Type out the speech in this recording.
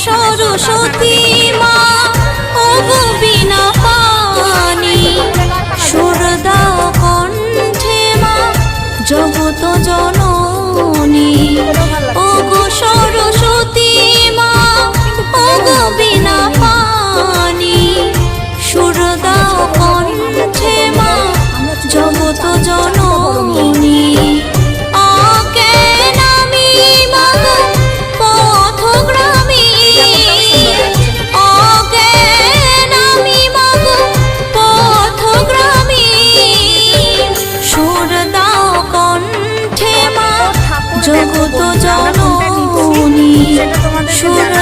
সরস্বতী মা ও গো বিনা পানি সুর দাও কণ্ঠে মা জগত জননী। ও গো সরস্বতী মা ও গো বিনা পানি সুর দাও কণ্ঠে মা জগত জননী। জগত জননী সুর